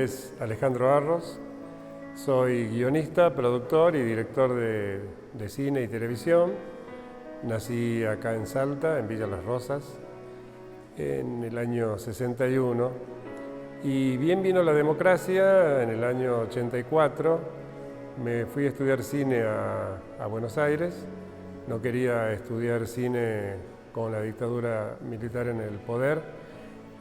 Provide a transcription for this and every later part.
es Alejandro Arros, soy guionista, productor y director de cine y televisión. Nací acá en Salta, en Villa Las Rosas, en el año 61. Y bien vino la democracia en el año 84. Me fui a estudiar cine a Buenos Aires. No quería estudiar cine con la dictadura militar en el poder,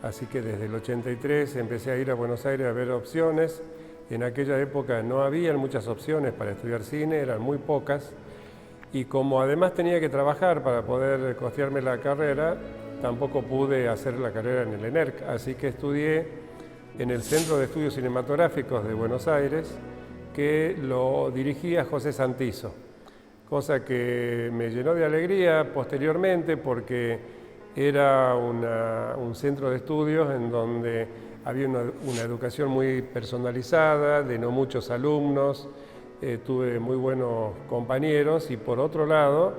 así que desde el 83 empecé a ir a Buenos Aires a ver opciones. En aquella época no había muchas opciones para estudiar cine, eran muy pocas, y como además tenía que trabajar para poder costearme la carrera, tampoco pude hacer la carrera en el ENERC, así que estudié en el Centro de Estudios Cinematográficos de Buenos Aires, que lo dirigía José Santizo, cosa que me llenó de alegría posteriormente porque era un centro de estudios en donde había una educación muy personalizada, de no muchos alumnos, tuve muy buenos compañeros, y por otro lado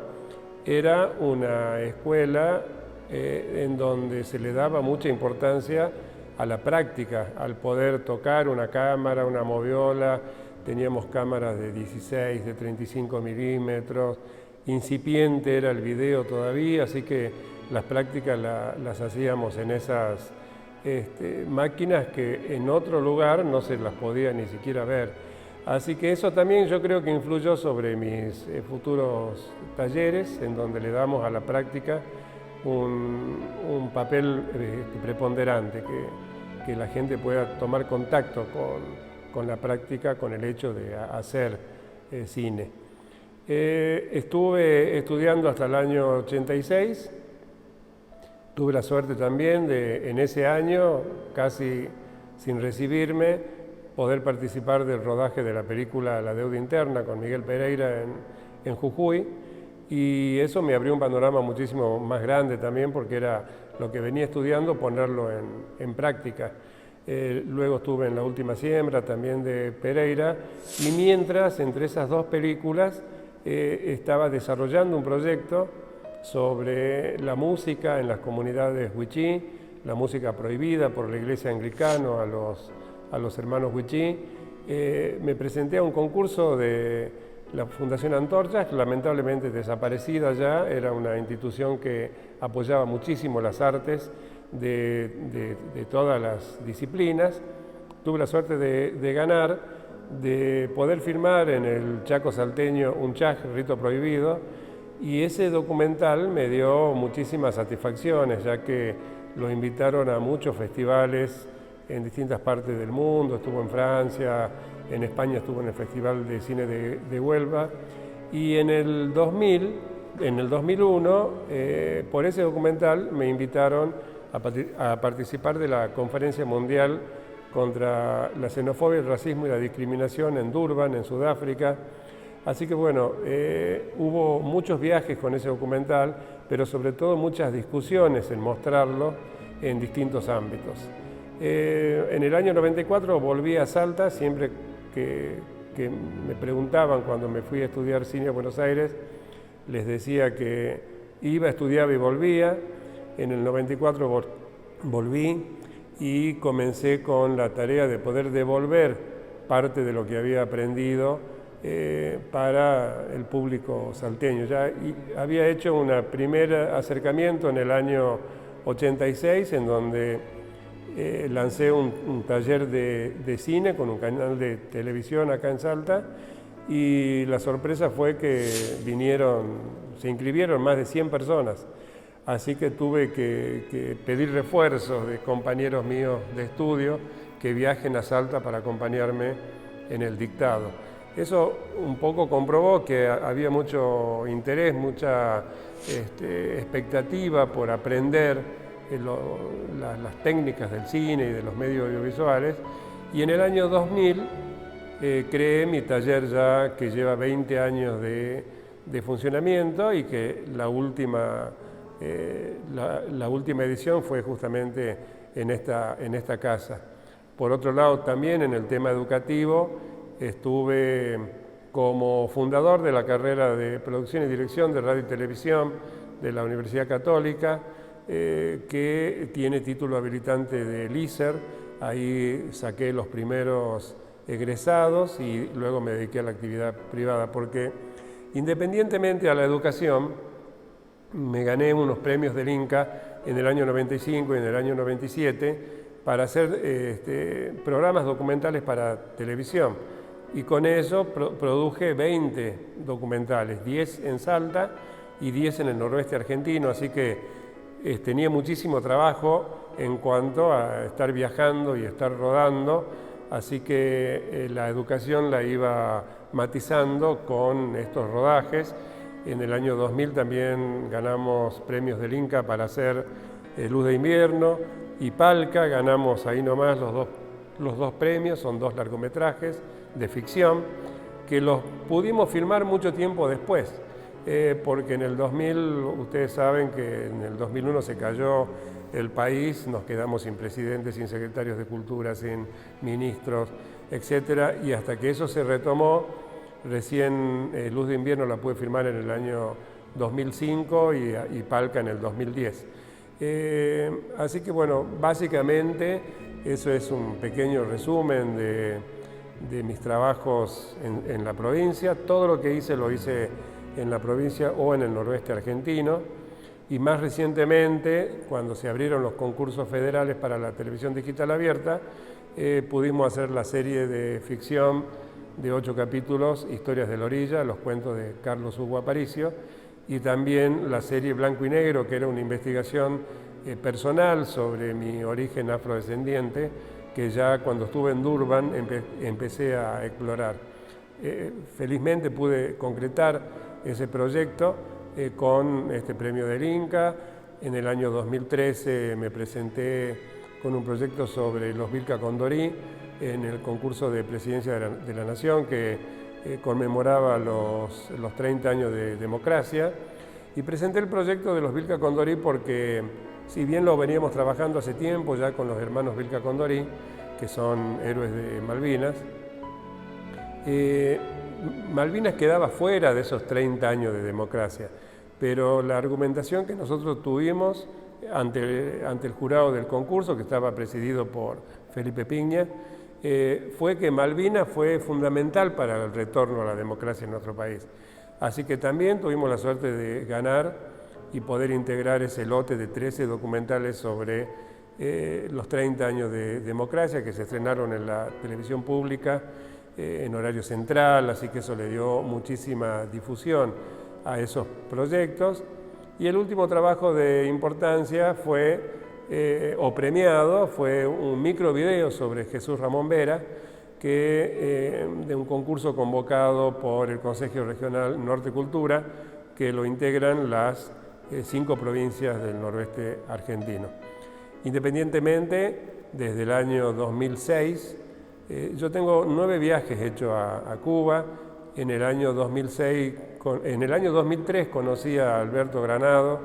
era una escuela en donde se le daba mucha importancia a la práctica, al poder tocar una cámara, una moviola. Teníamos cámaras de 16, de 35 milímetros, incipiente era el video todavía, así que las prácticas las hacíamos en esas máquinas que en otro lugar no se las podía ni siquiera ver. Así que eso también yo creo que influyó sobre mis futuros talleres, en donde le damos a la práctica un papel preponderante, que la gente pueda tomar contacto con la práctica, con el hecho de hacer cine. Estuve estudiando hasta el año 86, tuve la suerte también de, en ese año, casi sin recibirme, poder participar del rodaje de la película La deuda interna con Miguel Pereira en Jujuy, y eso me abrió un panorama muchísimo más grande también, porque era lo que venía estudiando, ponerlo en práctica. Luego estuve en La última siembra también de Pereira, y mientras entre esas dos películas estaba desarrollando un proyecto sobre la música en las comunidades wichí, la música prohibida por la iglesia anglicana a los hermanos wichí. Me presenté a un concurso de la Fundación Antorchas, lamentablemente desaparecida ya, era una institución que apoyaba muchísimo las artes de todas las disciplinas. Tuve la suerte de ganar, de poder filmar en el Chaco salteño un chaj, Rito Prohibido, y ese documental me dio muchísimas satisfacciones, ya que lo invitaron a muchos festivales en distintas partes del mundo. Estuvo en Francia, en España estuvo en el Festival de Cine de Huelva, y en el 2001, por ese documental me invitaron a participar de la Conferencia Mundial contra la Xenofobia, el Racismo y la Discriminación en Durban, en Sudáfrica. Así que bueno, hubo muchos viajes con ese documental, pero sobre todo muchas discusiones en mostrarlo en distintos ámbitos. En el año 94 volví a Salta. Siempre que me preguntaban cuando me fui a estudiar cine a Buenos Aires, les decía que iba, estudiaba y volvía. En el 94 volví y comencé con la tarea de poder devolver parte de lo que había aprendido para el público salteño. Ya había hecho un primer acercamiento en el año 86, en donde lancé un taller de cine con un canal de televisión acá en Salta, y la sorpresa fue que se inscribieron más de 100 personas. Así que tuve que pedir refuerzos de compañeros míos de estudio que viajen a Salta para acompañarme en el dictado. Eso un poco comprobó que había mucho interés, mucha expectativa por aprender las técnicas del cine y de los medios audiovisuales. Y en el año 2000 creé mi taller, ya que lleva 20 años de funcionamiento, y que la última edición fue justamente en esta casa. Por otro lado, también en el tema educativo estuve como fundador de la carrera de Producción y Dirección de Radio y Televisión de la Universidad Católica, que tiene título habilitante del ISER, Ahí saqué los primeros egresados y luego me dediqué a la actividad privada, porque independientemente a la educación, me gané unos premios del Inca en el año 95 y en el año 97 para hacer programas documentales para televisión. Y con eso produje 20 documentales, 10 en Salta y 10 en el noroeste argentino, así que tenía muchísimo trabajo en cuanto a estar viajando y estar rodando, así que la educación la iba matizando con estos rodajes. En el año 2000 también ganamos premios del Inca para hacer Luz de Invierno y Palca, ganamos ahí nomás los dos premios, son 2 largometrajes de ficción, que los pudimos filmar mucho tiempo después, porque en el 2000, ustedes saben que en el 2001 se cayó el país, nos quedamos sin presidente, sin secretarios de Cultura, sin ministros, etcétera, y hasta que eso se retomó, recién Luz de Invierno la pude filmar en el año 2005 y Palca en el 2010. Así que bueno, básicamente eso es un pequeño resumen de mis trabajos en la provincia. Todo lo que hice lo hice en la provincia o en el noroeste argentino. Y más recientemente, cuando se abrieron los concursos federales para la televisión digital abierta, pudimos hacer la serie de ficción de 8 capítulos, Historias de la Orilla, los cuentos de Carlos Hugo Aparicio, y también la serie Blanco y Negro, que era una investigación personal sobre mi origen afrodescendiente, que ya cuando estuve en Durban empecé a explorar. Felizmente pude concretar ese proyecto con este premio del Inca. En el año 2013 me presenté con un proyecto sobre los Vilca Condorí en el concurso de Presidencia de la Nación, que conmemoraba los 30 años de democracia, y presenté el proyecto de los Vilca Condorí porque, si bien lo veníamos trabajando hace tiempo ya con los hermanos Vilca Condorí, que son héroes de Malvinas, Malvinas quedaba fuera de esos 30 años de democracia, pero la argumentación que nosotros tuvimos ante el jurado del concurso, que estaba presidido por Felipe Piña, fue que Malvinas fue fundamental para el retorno a la democracia en nuestro país. Así que también tuvimos la suerte de ganar y poder integrar ese lote de 13 documentales sobre los 30 años de democracia que se estrenaron en la televisión pública en horario central, así que eso le dio muchísima difusión a esos proyectos. Y el último trabajo de importancia fue, o premiado, fue un microvideo sobre Jesús Ramón Vera, de un concurso convocado por el Consejo Regional Norte Cultura, que lo integran las 5 provincias del noroeste argentino. Independientemente, desde el año 2006, yo tengo 9 viajes hechos a Cuba. En el año 2003 conocí a Alberto Granado,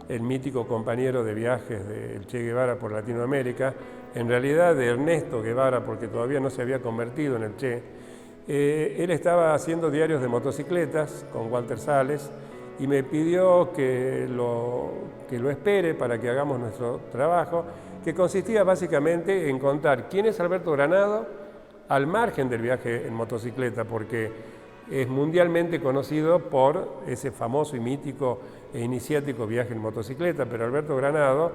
el mítico compañero de viajes del Che Guevara por Latinoamérica, en realidad de Ernesto Guevara, porque todavía no se había convertido en el Che. Él estaba haciendo diarios de motocicletas con Walter Sales y me pidió que lo espere para que hagamos nuestro trabajo, que consistía básicamente en contar quién es Alberto Granado al margen del viaje en motocicleta, porque es mundialmente conocido por ese famoso y mítico e iniciático viaje en motocicleta, pero Alberto Granado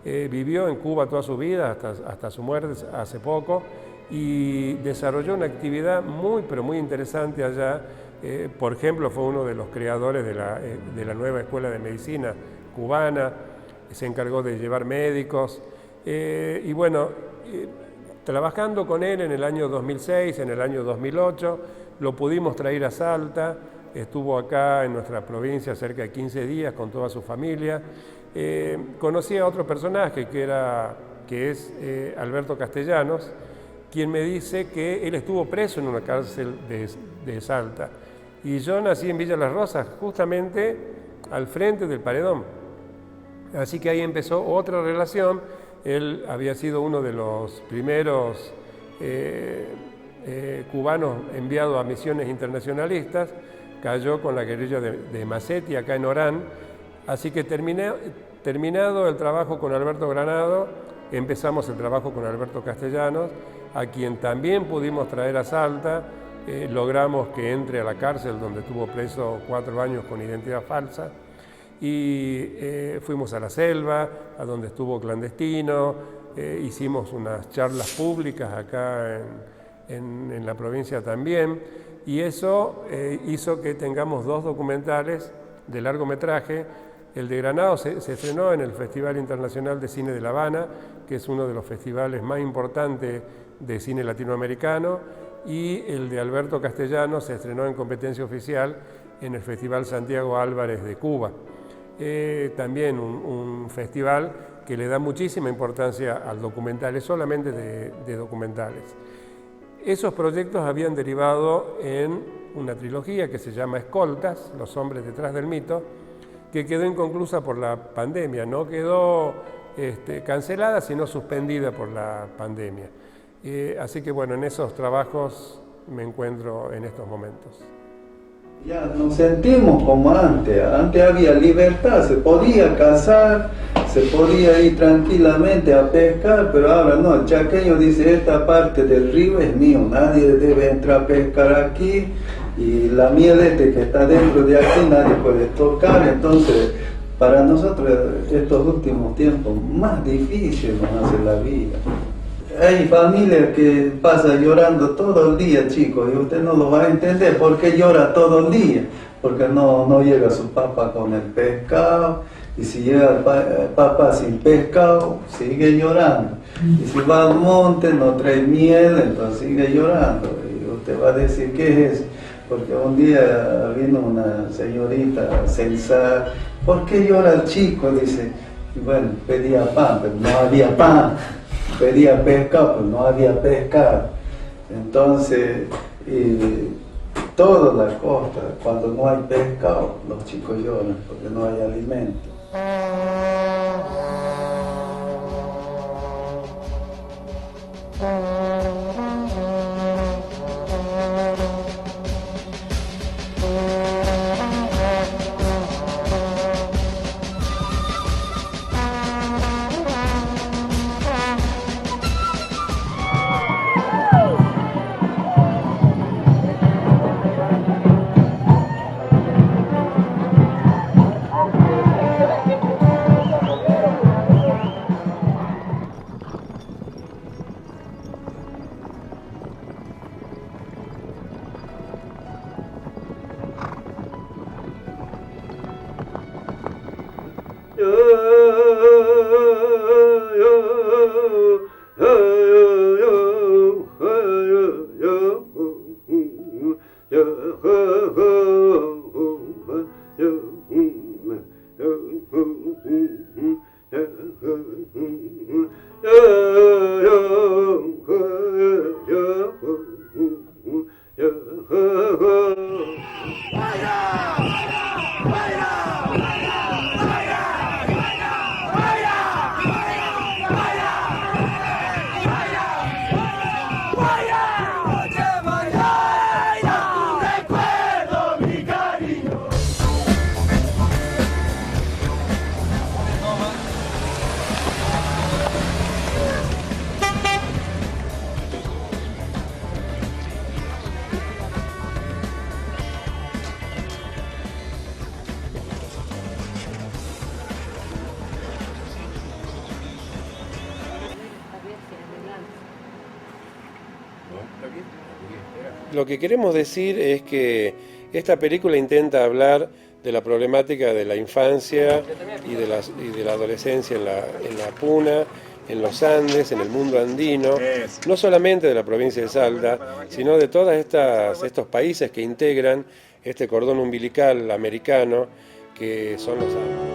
vivió en Cuba toda su vida, hasta su muerte hace poco, y desarrolló una actividad muy, pero muy interesante allá. Por ejemplo, fue uno de los creadores de la nueva escuela de medicina cubana, se encargó de llevar médicos, y bueno, trabajando con él en el año 2006, en el año 2008, lo pudimos traer a Salta, estuvo acá en nuestra provincia cerca de 15 días con toda su familia. Conocí a otro personaje que es Alberto Castellanos, quien me dice que él estuvo preso en una cárcel de Salta. Y yo nací en Villa Las Rosas, justamente al frente del Paredón. Así que ahí empezó otra relación. Él había sido uno de los primeros cubanos enviados a misiones internacionalistas, cayó con la guerrilla de Macetti acá en Orán. Así que terminado el trabajo con Alberto Granado, empezamos el trabajo con Alberto Castellanos, a quien también pudimos traer a Salta. Logramos que entre a la cárcel donde estuvo preso 4 años con identidad falsa, y fuimos a la selva, a donde estuvo clandestino, hicimos unas charlas públicas acá en la provincia también, y eso hizo que tengamos 2 documentales de largometraje. El de Granado se estrenó en el Festival Internacional de Cine de La Habana, que es uno de los festivales más importantes de cine latinoamericano, y el de Alberto Castellanos se estrenó en competencia oficial en el Festival Santiago Álvarez de Cuba. También un festival que le da muchísima importancia al documental, es solamente de documentales. Esos proyectos habían derivado en una trilogía que se llama Escoltas, Los hombres detrás del mito, que quedó inconclusa por la pandemia, no quedó cancelada, sino suspendida por la pandemia. Así que bueno, en esos trabajos me encuentro en estos momentos. Ya nos sentimos como antes. Antes había libertad, se podía cazar, se podía ir tranquilamente a pescar, pero ahora no. El chaqueño dice: esta parte del río es mío, nadie debe entrar a pescar aquí, y la miel que está dentro de aquí nadie puede tocar. Entonces, para nosotros estos últimos tiempos más difíciles nos hace la vida. Hay familias que pasan llorando todo el día, chicos, y usted no lo va a entender. ¿Por qué llora todo el día? Porque no llega su papá con el pescado, y si llega el papá sin pescado, sigue llorando. Y si va al monte, no trae miel, entonces sigue llorando. Y usted va a decir: ¿qué es eso? Porque un día vino una señorita sensata: ¿por qué llora el chico? Dice: y bueno, pedía pan, pero no había pan. Pedía pescado, pues no había pescado. Entonces, toda la costa, cuando no hay pescado, los chicos lloran porque no hay alimento. Lo que queremos decir es que esta película intenta hablar de la problemática de la infancia y de la adolescencia en la Puna, en los Andes, en el mundo andino, no solamente de la provincia de Salta, sino de todos estos países que integran este cordón umbilical americano que son los Andes.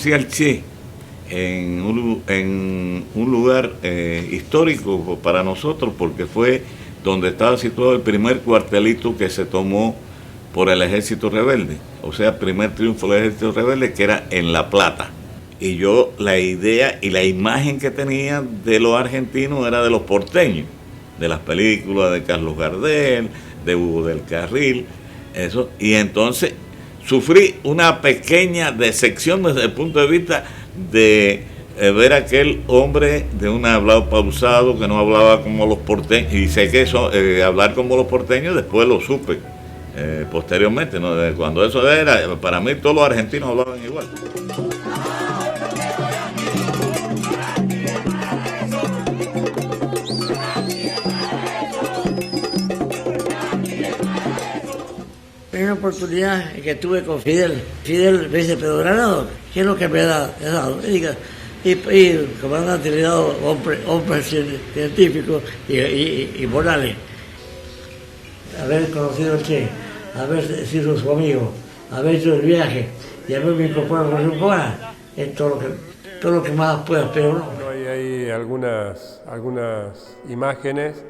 conocí al Che en un lugar histórico para nosotros, porque fue donde estaba situado el primer cuartelito que se tomó por el ejército rebelde, o sea, el primer triunfo del ejército rebelde, que era en La Plata. Y yo, la idea y la imagen que tenía de los argentinos era de los porteños, de las películas de Carlos Gardel, de Hugo del Carril, eso. Y entonces sufrí una pequeña decepción desde el punto de vista de ver a aquel hombre de un hablado pausado, que no hablaba como los porteños, y sé que eso, hablar como los porteños, después lo supe posteriormente, ¿no? Cuando eso era, para mí todos los argentinos hablaban igual. En una oportunidad que tuve con Fidel me dice: Pedro Granado, ¿qué es lo que me da? Y comandante le he dado hombres científicos y morales. Haber conocido al Che, haber sido su amigo, haber hecho el viaje y haberme incorporado con su cobra, es todo lo que más puedo esperar. Bueno, hay algunas imágenes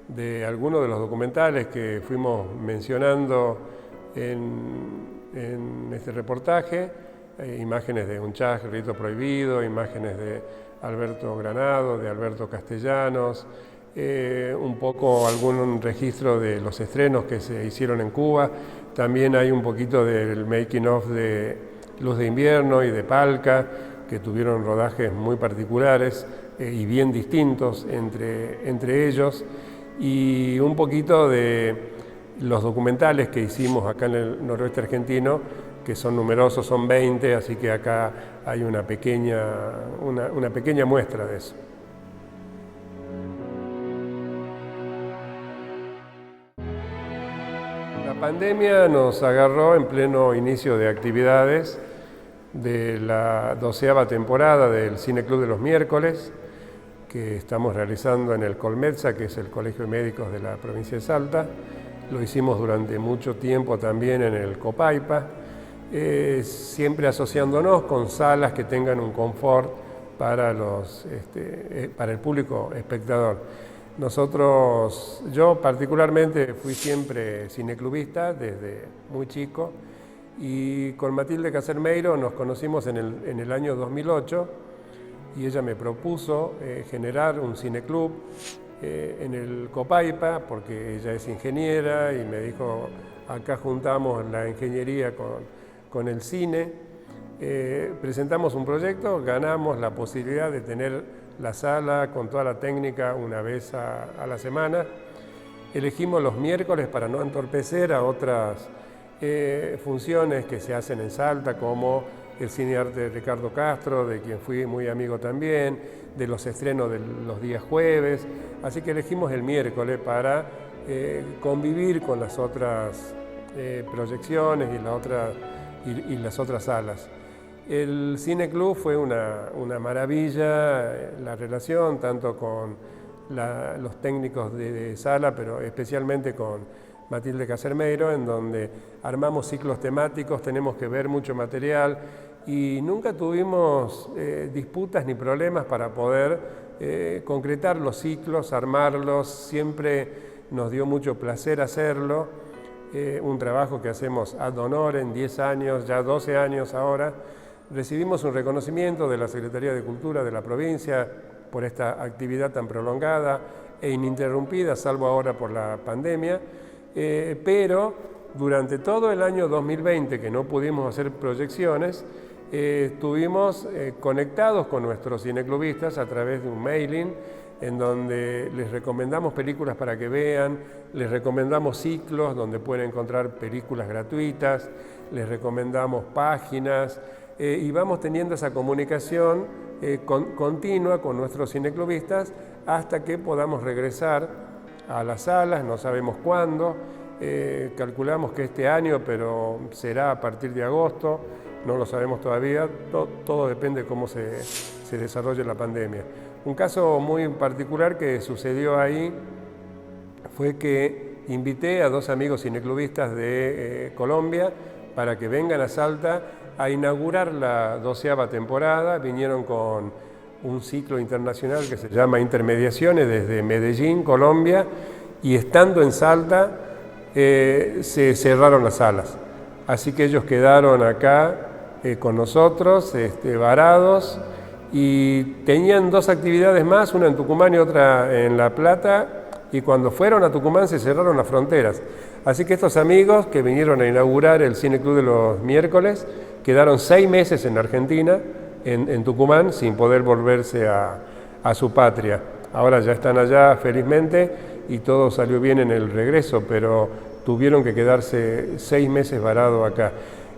de algunos de los documentales que fuimos mencionando en este reportaje, imágenes de Unchaj, Rito Prohibido, imágenes de Alberto Granado, de Alberto Castellanos, un poco algún registro de los estrenos que se hicieron en Cuba. También hay un poquito del making of de Luz de Invierno y de Palca, que tuvieron rodajes muy particulares y bien distintos entre ellos, y un poquito de los documentales que hicimos acá en el noroeste argentino, que son numerosos, son 20, así que acá hay una pequeña muestra de eso. La pandemia nos agarró en pleno inicio de actividades de la 12ª temporada del Cine Club de los Miércoles, que estamos realizando en el Colmetza, que es el Colegio de Médicos de la provincia de Salta. Lo hicimos durante mucho tiempo también en el Copaipa, siempre asociándonos con salas que tengan un confort para el público espectador. Yo particularmente fui siempre cineclubista desde muy chico, y con Matilde Casermeiro nos conocimos en el año 2008, y ella me propuso generar un cineclub en el Copaipa, porque ella es ingeniera, y me dijo: acá juntamos la ingeniería con el cine. Presentamos un proyecto, ganamos la posibilidad de tener la sala con toda la técnica una vez a la semana. Elegimos los miércoles para no entorpecer a otras funciones que se hacen en Salta, como el cinearte de Ricardo Castro, de quien fui muy amigo también, de los estrenos de los días jueves. Así que elegimos el miércoles para convivir con las otras proyecciones y las otras salas. El Cine Club fue una maravilla, la relación tanto con los técnicos de sala, pero especialmente con Matilde Casermeiro, en donde armamos ciclos temáticos, tenemos que ver mucho material, y nunca tuvimos disputas ni problemas para poder concretar los ciclos, armarlos. Siempre nos dio mucho placer hacerlo, un trabajo que hacemos ad honorem, 10 años, ya 12 años ahora. Recibimos un reconocimiento de la Secretaría de Cultura de la provincia por esta actividad tan prolongada e ininterrumpida, salvo ahora por la pandemia, pero durante todo el año 2020, que no pudimos hacer proyecciones, estuvimos conectados con nuestros cineclubistas a través de un mailing, en donde les recomendamos películas para que vean, les recomendamos ciclos donde pueden encontrar películas gratuitas, les recomendamos páginas, y vamos teniendo esa comunicación continua con nuestros cineclubistas hasta que podamos regresar a las salas, no sabemos cuándo, calculamos que este año, pero será a partir de agosto, no lo sabemos todavía, todo depende de cómo se desarrolle la pandemia. Un caso muy particular que sucedió ahí fue que invité a 2 amigos cineclubistas de Colombia para que vengan a Salta a inaugurar la 12ª temporada. Vinieron con un ciclo internacional que se llama Intermediaciones desde Medellín, Colombia, y estando en Salta se cerraron las salas. Así que ellos quedaron acá con nosotros, varados, y tenían 2 actividades más, una en Tucumán y otra en La Plata, y cuando fueron a Tucumán se cerraron las fronteras. Así que estos amigos que vinieron a inaugurar el Cine Club de los miércoles quedaron 6 meses en Argentina, en Tucumán, sin poder volverse a su patria. Ahora ya están allá felizmente y todo salió bien en el regreso, pero tuvieron que quedarse 6 meses varados acá.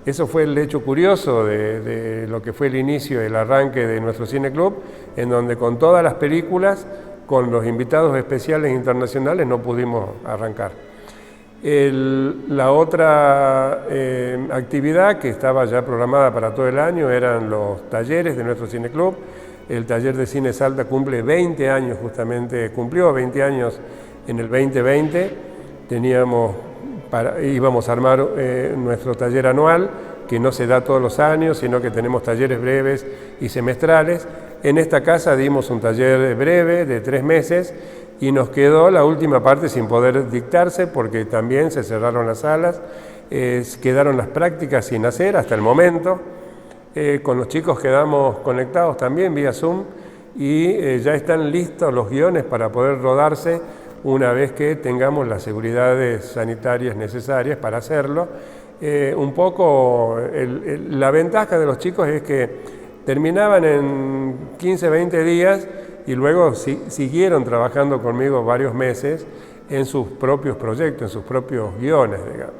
Eso fue el hecho curioso de lo que fue el inicio, el arranque de nuestro Cine Club, en donde con todas las películas, con los invitados especiales internacionales, no pudimos arrancar. La otra actividad que estaba ya programada para todo el año eran los talleres de nuestro Cine Club. El taller de Cine Salta cumple 20 años justamente, cumplió 20 años en el 2020. Íbamos a armar nuestro taller anual, que no se da todos los años, sino que tenemos talleres breves y semestrales. En esta casa dimos un taller breve de 3 meses y nos quedó la última parte sin poder dictarse porque también se cerraron las salas, quedaron las prácticas sin hacer hasta el momento. Con los chicos quedamos conectados también vía Zoom y ya están listos los guiones para poder rodarse una vez que tengamos las seguridades sanitarias necesarias para hacerlo. Un poco la ventaja de los chicos es que terminaban en 15, 20 días y luego siguieron trabajando conmigo varios meses en sus propios proyectos, en sus propios guiones, digamos.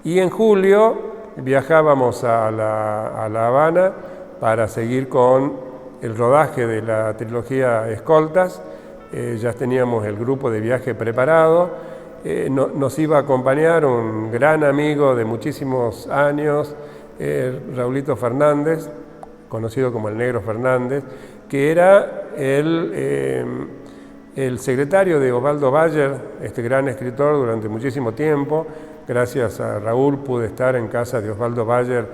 Y en julio viajábamos a La Habana para seguir con el rodaje de la trilogía Escoltas. Ya teníamos el grupo de viaje preparado. Nos iba a acompañar un gran amigo de muchísimos años, Raulito Fernández, conocido como el Negro Fernández, que era el secretario de Osvaldo Bayer, este gran escritor, durante muchísimo tiempo. Gracias a Raúl pude estar en casa de Osvaldo Bayer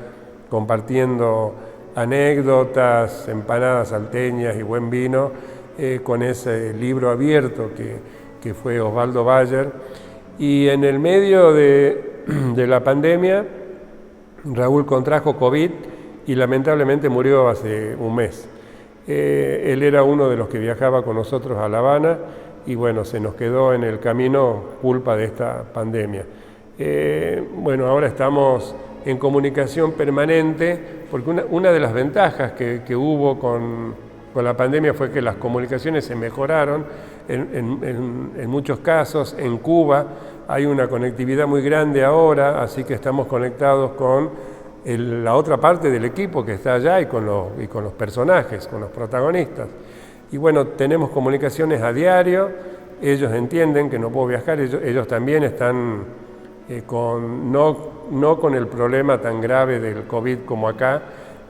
compartiendo anécdotas, empanadas salteñas y buen vino con ese libro abierto que fue Osvaldo Bayer. Y en el medio de la pandemia, Raúl contrajo COVID y lamentablemente murió hace un mes. Él era uno de los que viajaba con nosotros a La Habana y bueno, se nos quedó en el camino culpa de esta pandemia. Bueno, ahora estamos en comunicación permanente porque una de las ventajas que hubo con la pandemia fue que las comunicaciones se mejoraron en muchos casos. En Cuba hay una conectividad muy grande ahora, así que estamos conectados con la otra parte del equipo que está allá y con los personajes, con los protagonistas. Y bueno, tenemos comunicaciones a diario, ellos entienden que no puedo viajar, ellos también están no con el problema tan grave del COVID como acá,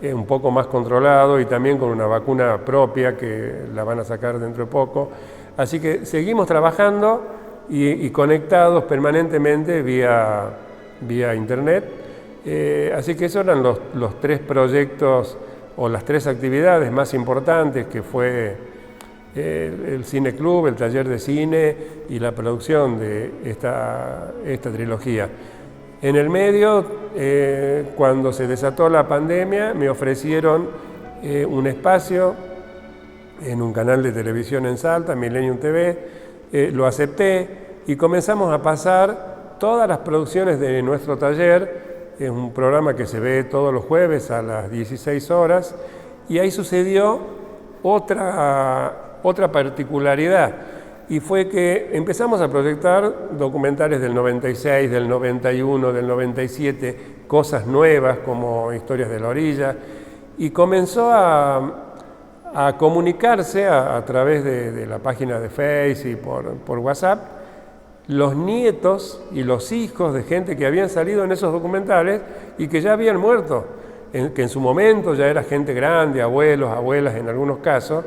un poco más controlado y también con una vacuna propia que la van a sacar dentro de poco. Así que seguimos trabajando y conectados permanentemente vía internet. Así que esos eran los 3 proyectos o las 3 actividades más importantes, que fue el Cine Club, el taller de cine y la producción de esta trilogía. En el medio, cuando se desató la pandemia, me ofrecieron un espacio en un canal de televisión en Salta, Millennium TV, lo acepté y comenzamos a pasar todas las producciones de nuestro taller. Es un programa que se ve todos los jueves a las 16 horas y ahí sucedió otra particularidad y fue que empezamos a proyectar documentales del 96, del 91, del 97, cosas nuevas como Historias de la Orilla y comenzó a comunicarse a través de la página de Facebook y por WhatsApp los nietos y los hijos de gente que habían salido en esos documentales y que ya habían muerto, que en su momento ya era gente grande, abuelos, abuelas en algunos casos,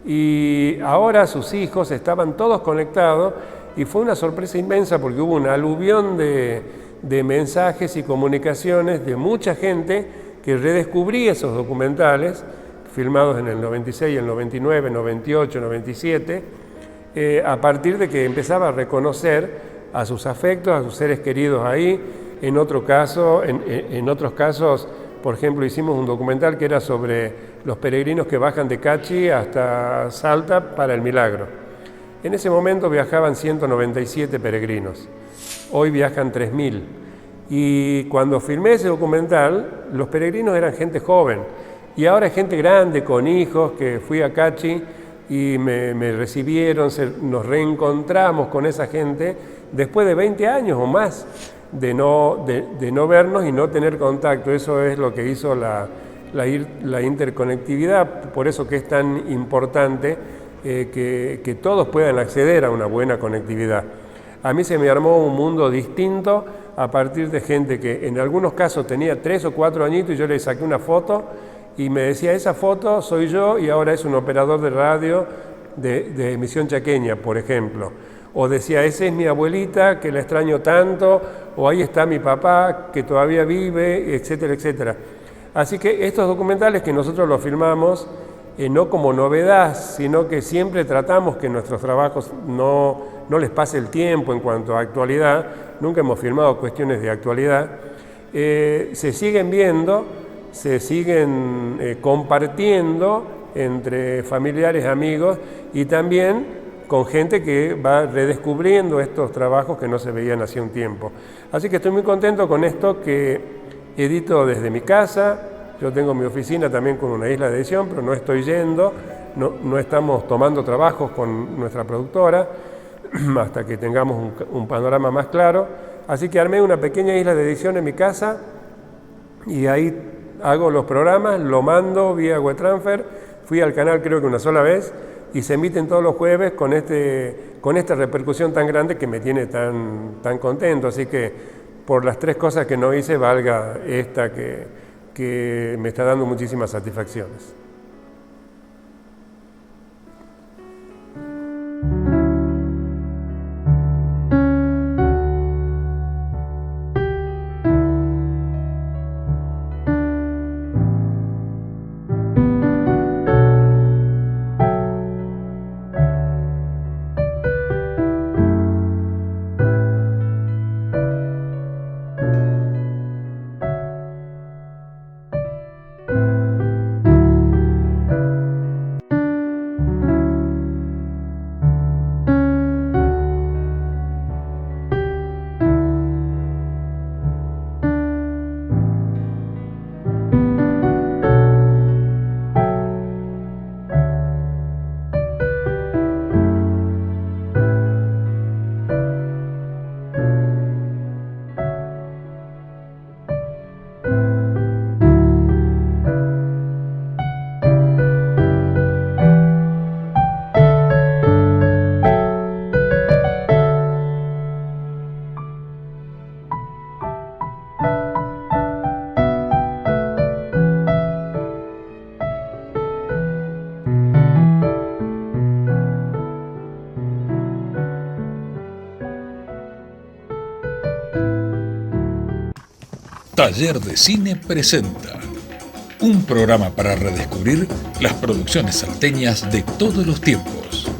y ahora sus hijos estaban todos conectados y fue una sorpresa inmensa porque hubo una aluvión de mensajes y comunicaciones de mucha gente que redescubrí esos documentales, filmados en el 96, el 99, 98, 97, a partir de que empezaba a reconocer a sus afectos, a sus seres queridos ahí. En otros casos, por ejemplo, hicimos un documental que era sobre los peregrinos que bajan de Cachi hasta Salta para el Milagro. En ese momento viajaban 197 peregrinos, hoy viajan 3.000. Y cuando filmé ese documental, los peregrinos eran gente joven, y ahora es gente grande, con hijos, que fui a Cachi y me recibieron, nos reencontramos con esa gente después de 20 años o más de no vernos y no tener contacto. Eso es lo que hizo la interconectividad, por eso que es tan importante que todos puedan acceder a una buena conectividad. A mí se me armó un mundo distinto a partir de gente que en algunos casos tenía 3 o 4 añitos y yo le saqué una foto y me decía, esa foto soy yo y ahora es un operador de radio de emisión chaqueña, por ejemplo. O decía, esa es mi abuelita que la extraño tanto, o ahí está mi papá que todavía vive, etcétera, etcétera. Así que estos documentales que nosotros los filmamos, no como novedad, sino que siempre tratamos que nuestros trabajos no les pase el tiempo en cuanto a actualidad, nunca hemos filmado cuestiones de actualidad, se siguen viendo, se siguen compartiendo entre familiares, amigos y también con gente que va redescubriendo estos trabajos que no se veían hacía un tiempo. Así que estoy muy contento con esto que edito desde mi casa. Yo tengo mi oficina también con una isla de edición, pero no estoy yendo, no estamos tomando trabajos con nuestra productora hasta que tengamos un panorama más claro. Así que armé una pequeña isla de edición en mi casa y ahí hago los programas, lo mando vía WeTransfer. Fui al canal creo que una sola vez y se emiten todos los jueves con esta repercusión tan grande que me tiene tan contento. Así que por las 3 cosas que no hice, valga esta que me está dando muchísimas satisfacciones. Taller de Cine presenta un programa para redescubrir las producciones salteñas de todos los tiempos.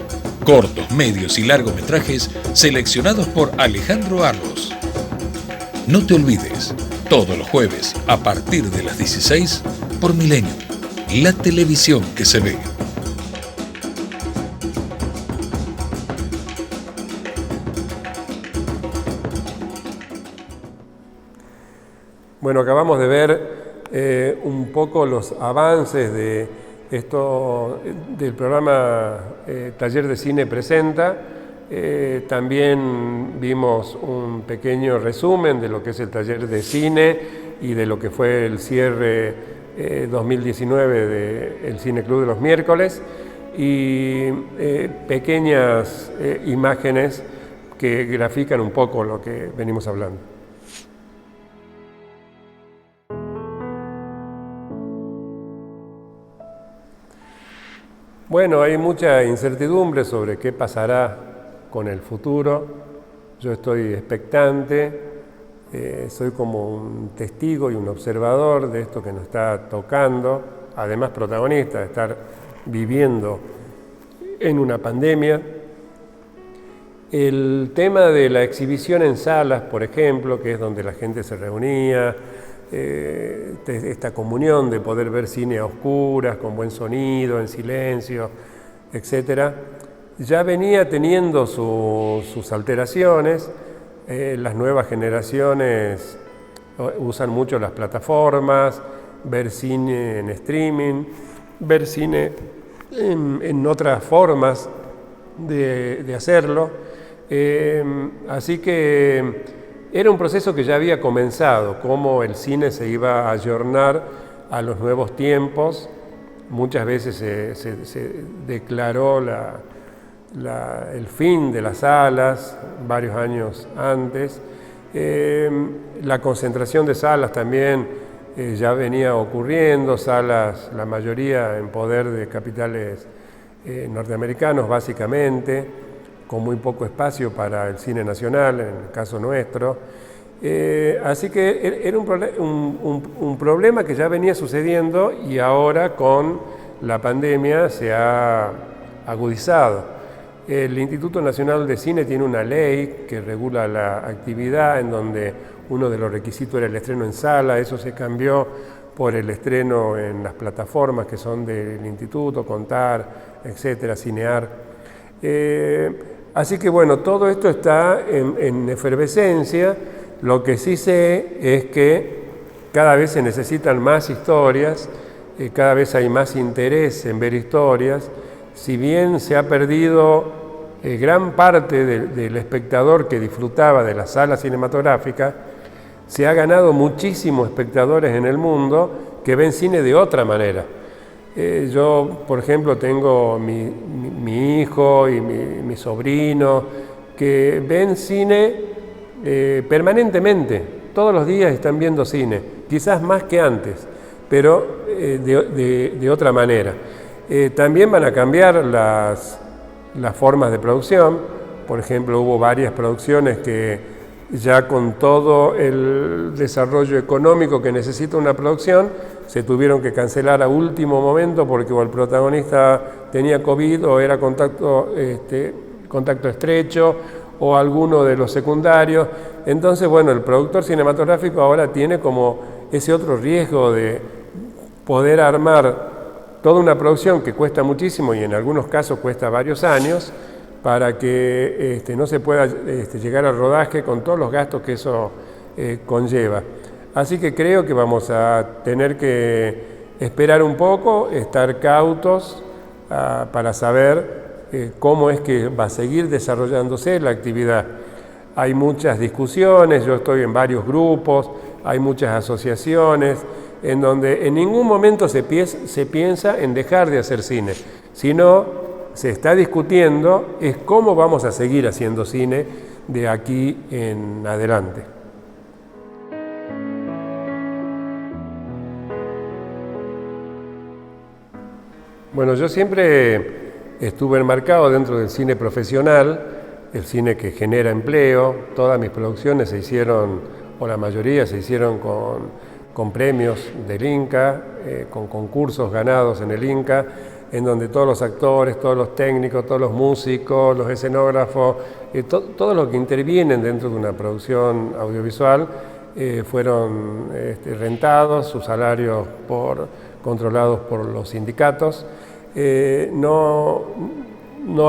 Cortos, medios y largometrajes seleccionados por Alejandro Arros. No te olvides, todos los jueves a partir de las 16 por Milenio, la televisión que se ve. Bueno, acabamos de ver un poco los avances de esto del programa Taller de Cine Presenta. También vimos un pequeño resumen de lo que es el taller de cine y de lo que fue el cierre 2019 del Cine Club de los miércoles y pequeñas imágenes que grafican un poco lo que venimos hablando. Bueno, hay mucha incertidumbre sobre qué pasará con el futuro. Yo estoy expectante soy como un testigo y un observador de esto que nos está tocando, además protagonista de estar viviendo en una pandemia. El tema de la exhibición en salas, por ejemplo, que es donde la gente se reunía, esta comunión de poder ver cine a oscuras, con buen sonido, en silencio, etc., ya venía teniendo sus alteraciones. Las nuevas generaciones usan mucho las plataformas, ver cine en streaming, ver cine en otras formas de hacerlo. Así que era un proceso que ya había comenzado, cómo el cine se iba a ayornar a los nuevos tiempos. Muchas veces se declaró el fin de las salas, varios años antes. La concentración de salas también ya venía ocurriendo, salas, la mayoría en poder de capitales norteamericanos básicamente, con muy poco espacio para el cine nacional, en el caso nuestro. Así que era un problema que ya venía sucediendo y ahora con la pandemia se ha agudizado. El Instituto Nacional de Cine tiene una ley que regula la actividad, en donde uno de los requisitos era el estreno en sala. Eso se cambió por el estreno en las plataformas que son del Instituto, Contar, etcétera, Cinear. Así que bueno, todo esto está en efervescencia. Lo que sí sé es que cada vez se necesitan más historias, cada vez hay más interés en ver historias. Si bien se ha perdido gran parte del espectador que disfrutaba de la sala cinematográfica, se ha ganado muchísimos espectadores en el mundo que ven cine de otra manera. Yo, por ejemplo, tengo mi hijo y mi sobrino que ven cine permanentemente, todos los días están viendo cine, quizás más que antes, pero de otra manera. También van a cambiar las formas de producción. Por ejemplo, hubo varias producciones que ya con todo el desarrollo económico que necesita una producción, se tuvieron que cancelar a último momento porque o el protagonista tenía COVID o era contacto estrecho o alguno de los secundarios. Entonces, bueno, el productor cinematográfico ahora tiene como ese otro riesgo de poder armar toda una producción que cuesta muchísimo y en algunos casos cuesta varios años para que no se pueda llegar al rodaje con todos los gastos que eso conlleva. Así que creo que vamos a tener que esperar un poco, estar cautos para saber cómo es que va a seguir desarrollándose la actividad. Hay muchas discusiones, yo estoy en varios grupos, hay muchas asociaciones, en donde en ningún momento se piensa en dejar de hacer cine, sino se está discutiendo es cómo vamos a seguir haciendo cine de aquí en adelante. Bueno, yo siempre estuve enmarcado dentro del cine profesional, el cine que genera empleo. Todas mis producciones se hicieron, o la mayoría se hicieron con premios del Inca, con concursos ganados en el Inca, en donde todos los actores, todos los técnicos, todos los músicos, los escenógrafos, todos los que intervienen dentro de una producción audiovisual fueron rentados, sus salarios controlados por los sindicatos. No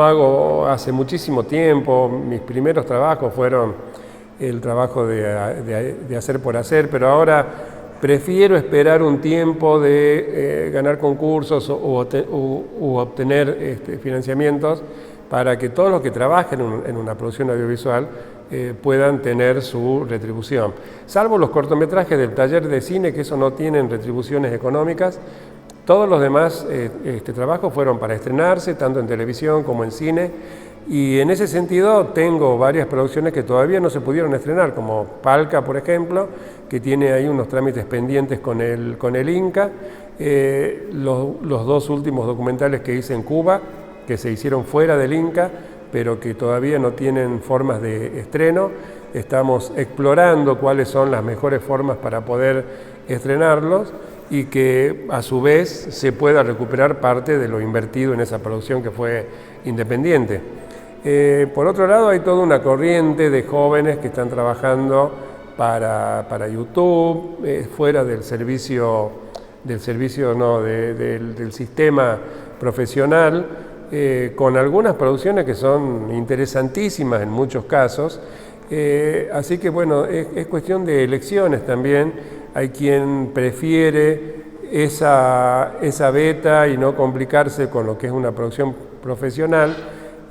hago hace muchísimo tiempo, mis primeros trabajos fueron el trabajo de hacer por hacer, pero ahora prefiero esperar un tiempo de ganar concursos u obtener financiamientos para que todos los que trabajen en una producción audiovisual puedan tener su retribución. Salvo los cortometrajes del taller de cine, que eso no tienen retribuciones económicas, todos los demás trabajos fueron para estrenarse, tanto en televisión como en cine, y en ese sentido tengo varias producciones que todavía no se pudieron estrenar, como Palca, por ejemplo, que tiene ahí unos trámites pendientes con el Inca, los dos últimos documentales que hice en Cuba, que se hicieron fuera del Inca, pero que todavía no tienen formas de estreno. Estamos explorando cuáles son las mejores formas para poder estrenarlos y que a su vez se pueda recuperar parte de lo invertido en esa producción que fue independiente. Por otro lado, hay toda una corriente de jóvenes que están trabajando para YouTube, fuera del sistema profesional, con algunas producciones que son interesantísimas en muchos casos. Así que bueno, es cuestión de elecciones también. Hay quien prefiere esa beta y no complicarse con lo que es una producción profesional,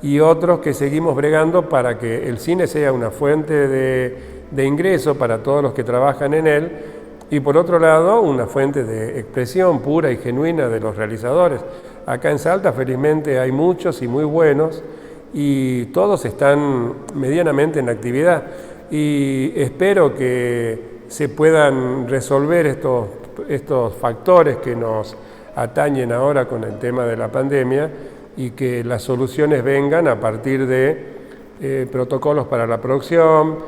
y otros que seguimos bregando para que el cine sea una fuente de ingreso para todos los que trabajan en él, y por otro lado una fuente de expresión pura y genuina de los realizadores. Acá en Salta felizmente hay muchos y muy buenos, y todos están medianamente en actividad, y espero que se puedan resolver estos factores que nos atañen ahora con el tema de la pandemia, y que las soluciones vengan a partir de protocolos para la producción,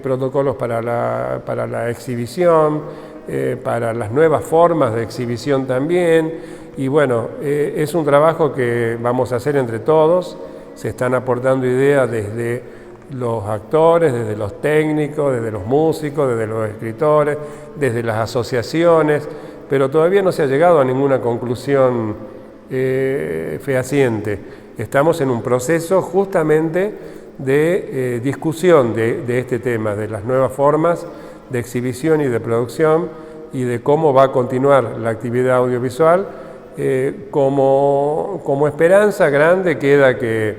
protocolos para la exhibición, para las nuevas formas de exhibición también. Y bueno, es un trabajo que vamos a hacer entre todos. Se están aportando ideas desde los actores, desde los técnicos, desde los músicos, desde los escritores, desde las asociaciones, pero todavía no se ha llegado a ninguna conclusión fehaciente. Estamos en un proceso justamente de discusión de este tema, de las nuevas formas de exhibición y de producción, y de cómo va a continuar la actividad audiovisual. Como esperanza grande queda que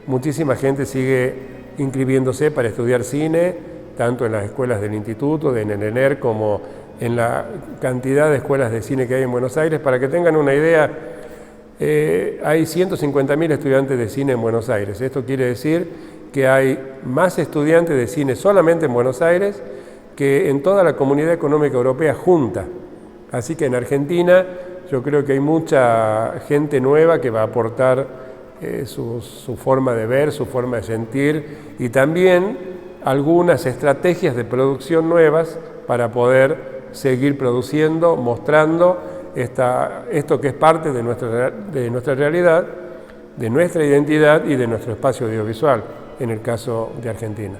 muchísima gente sigue inscribiéndose para estudiar cine, tanto en las escuelas del instituto, en el ENER, como en la cantidad de escuelas de cine que hay en Buenos Aires. Para que tengan una idea, hay 150.000 estudiantes de cine en Buenos Aires. Esto quiere decir que hay más estudiantes de cine solamente en Buenos Aires que en toda la Comunidad Económica Europea junta. Así que en Argentina yo creo que hay mucha gente nueva que va a aportar su forma de ver, su forma de sentir, y también algunas estrategias de producción nuevas para poder seguir produciendo, mostrando esto que es parte de nuestra realidad, de nuestra identidad y de nuestro espacio audiovisual, en el caso de Argentina.